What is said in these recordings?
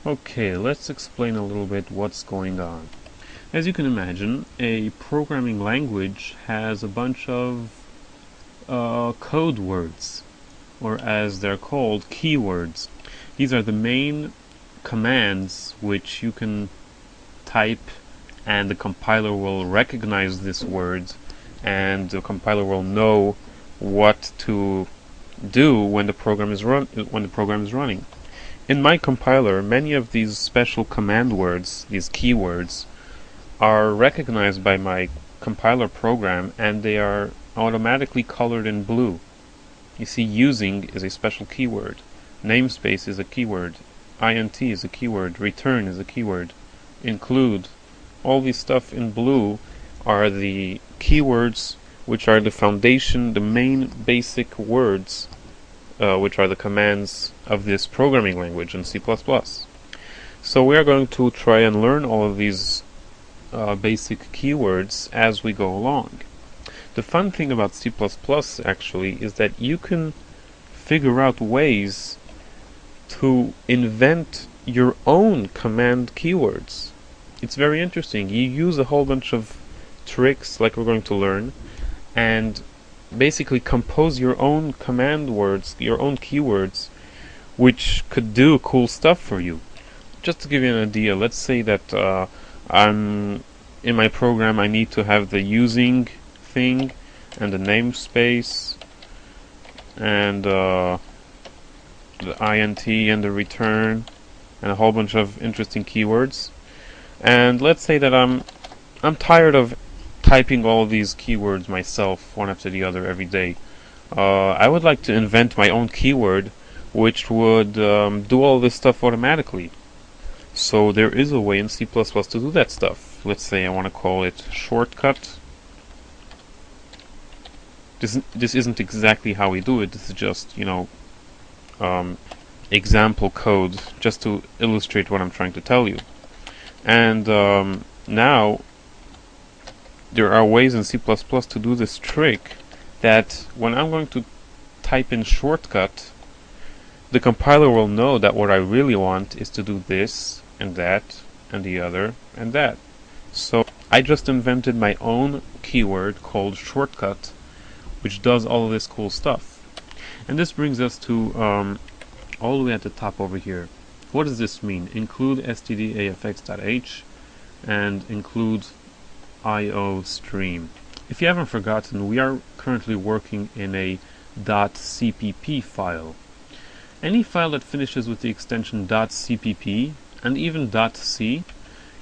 Okay, let's explain a little bit what's going on. As you can imagine, a programming language has a bunch of code words, or as they're called, keywords. These are the main commands which you can type, and the compiler will recognize these words, and the compiler will know what to do when the program is running. In my compiler, many of these special command words, these keywords, are recognized by my compiler program, and they are automatically colored in blue. You see, using is a special keyword, namespace is a keyword, int is a keyword, return is a keyword, include. All these stuff in blue are the keywords which are the foundation, the main basic words, which are the commands of this programming language in C++. So we are going to try and learn all of these basic keywords as we go along. The fun thing about C++ actually is that you can figure out ways to invent your own command keywords. It's very interesting. You use a whole bunch of tricks, like we're going to learn, and basically compose your own command words, your own keywords, which could do cool stuff for you. Just to give you an idea, let's say that I'm in my program, I need to have the using thing and the namespace and the int and the return and a whole bunch of interesting keywords. And let's say that I'm tired of typing all these keywords myself, one after the other, every day. I would like to invent my own keyword which would do all this stuff automatically. So there is a way in C++ to do that stuff. Let's say I want to call it shortcut. This isn't exactly how we do it. This is just, example code, just to illustrate what I'm trying to tell you. And now there are ways in C++ to do this trick, that when I'm going to type in shortcut, the compiler will know that what I really want is to do this and that and the other and that. So I just invented my own keyword called shortcut, which does all of this cool stuff. And this brings us to all the way at the top over here. What does this mean? Include stdafx.h and include Iostream. If you haven't forgotten, we are currently working in a .cpp file. Any file that finishes with the extension .cpp and even .c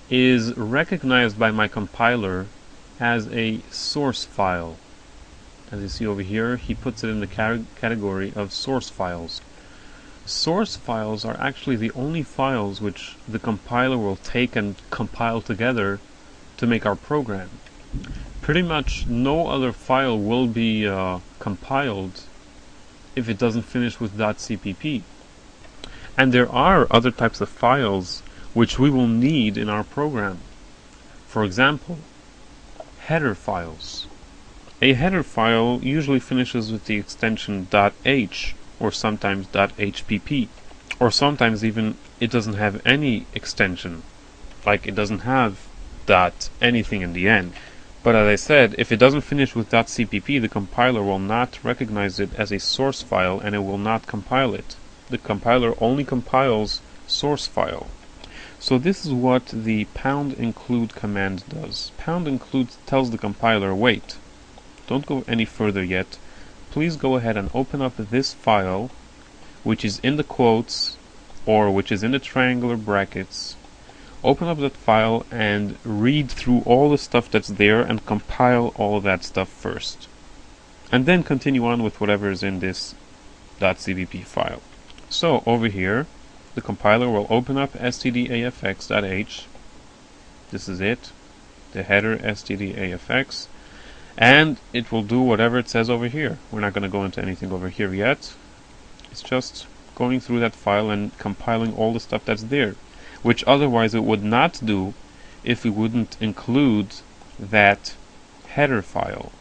is recognized by my compiler as a source file. As you see over here, he puts it in the category of source files. Source files are actually the only files which the compiler will take and compile together to make our program. Pretty much no other file will be compiled if it doesn't finish with .cpp. And there are other types of files which we will need in our program. For example, header files. A header file usually finishes with the extension .h or sometimes .hpp, or sometimes even it doesn't have any extension, like it doesn't have anything in the end. But as I said, if it doesn't finish with .cpp, the compiler will not recognize it as a source file and it will not compile it. The compiler only compiles source file. So this is what the #include command does. #include tells the compiler, wait, don't go any further yet. Please go ahead and open up this file, which is in the quotes or which is in the triangular brackets. Open up that file and read through all the stuff that's there and compile all of that stuff first. And then continue on with whatever is in this .cpp file. So over here, the compiler will open up stdafx.h. This is it, the header stdafx. And it will do whatever it says over here. We're not going to go into anything over here yet. It's just going through that file and compiling all the stuff that's there, which otherwise it would not do if we wouldn't include that header file.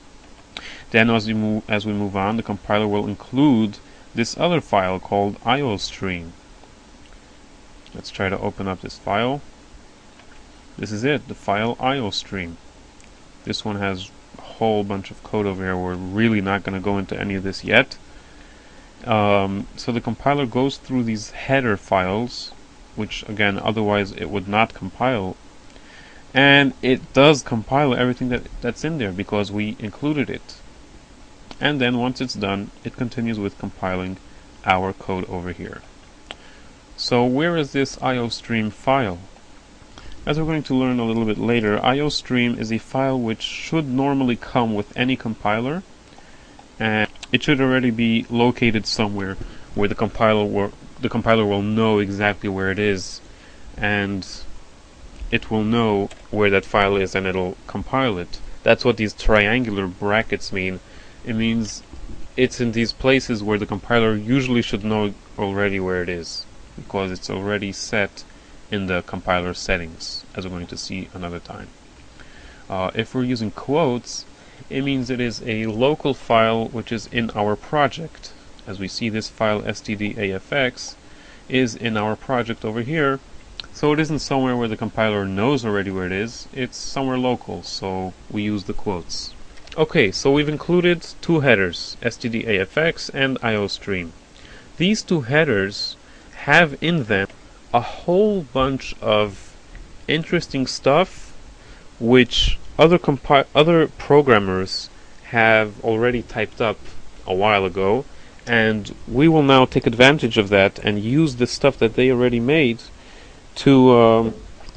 Then as we move on, the compiler will include this other file called Iostream. Let's try to open up this file. This is it, the file Iostream. This one has a whole bunch of code over here. We're really not going to go into any of this yet. So the compiler goes through these header files, which again otherwise it would not compile, and it does compile everything that's in there because we included it. And then once it's done, it continues with compiling our code over here. So where is this Iostream file? As we're going to learn a little bit later, Iostream is a file which should normally come with any compiler, and it should already be located somewhere where the compiler will know exactly where it is, and it will know where that file is and it'll compile it. That's what these triangular brackets mean. It means it's in these places where the compiler usually should know already where it is, because it's already set in the compiler settings, as we're going to see another time. If we're using quotes, it means it is a local file which is in our project. As we see, this file stdafx is in our project over here, so it isn't somewhere where the compiler knows already where it is, it's somewhere local, so we use the quotes. Okay, so we've included two headers, stdafx and Iostream. These two headers have in them a whole bunch of interesting stuff which other programmers have already typed up a while ago, and we will now take advantage of that and use the stuff that they already made to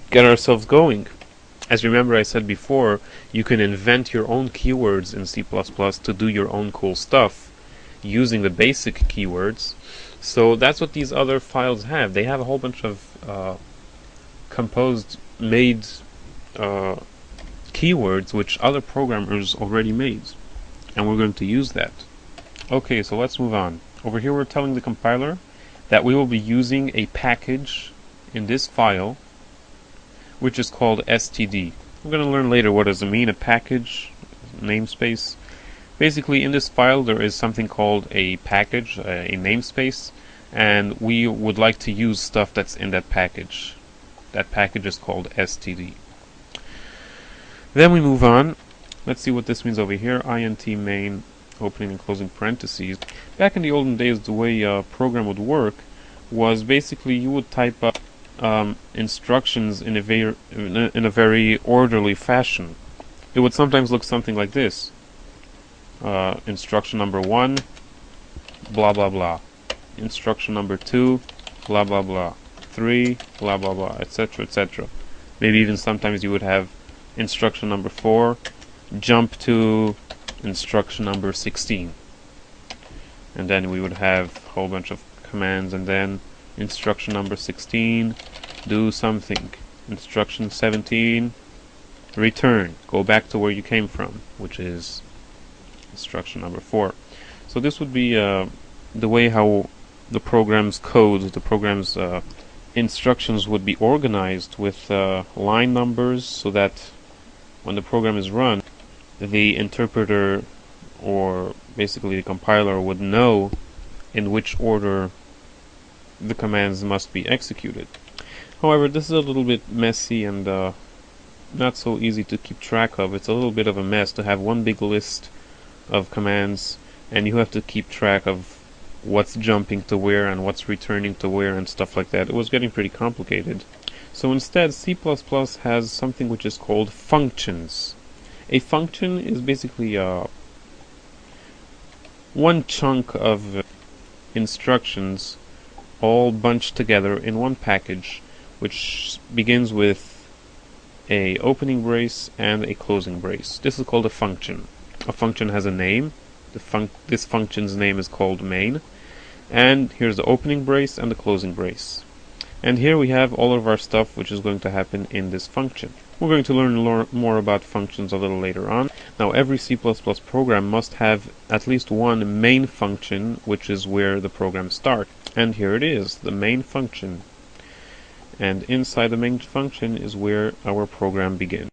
get ourselves going. As you remember, I said before, you can invent your own keywords in C++ to do your own cool stuff using the basic keywords. So that's what these other files have. They have a whole bunch of made keywords which other programmers already made, and we're going to use that. Okay, so let's move on. Over here we're telling the compiler that we will be using a package in this file which is called std. We're going to learn later what does it mean, a package, namespace. Basically in this file there is something called a package, a namespace, and we would like to use stuff that's in that package. That package is called std. Then we move on. Let's see what this means over here. int main, opening and closing parentheses. Back in the olden days, the way a program would work was basically you would type up instructions in a very orderly fashion. It would sometimes look something like this. Instruction number 1, blah blah blah. Instruction number 2, blah blah blah. 3, blah blah blah, etc., etc. Maybe even sometimes you would have instruction number 4, jump to instruction number 16. And then we would have a whole bunch of commands, and then instruction number 16, do something. Instruction 17, return, go back to where you came from, which is instruction number 4. So this would be the way how the program's code, the program's instructions would be organized, with line numbers, so that when the program is run, the interpreter, or basically the compiler, would know in which order the commands must be executed. However, this is a little bit messy and not so easy to keep track of. It's a little bit of a mess to have one big list of commands, and you have to keep track of what's jumping to where and what's returning to where and stuff like that. It was getting pretty complicated. So instead, C++ has something which is called functions. A function is basically one chunk of instructions all bunched together in one package, which begins with a opening brace and a closing brace. This is called a function. A function has a name. This function's name is called main. And here's the opening brace and the closing brace. And here we have all of our stuff which is going to happen in this function. We're going to learn more about functions a little later on. Now, every C++ program must have at least one main function, which is where the program starts. And here it is, the main function. And inside the main function is where our program begins.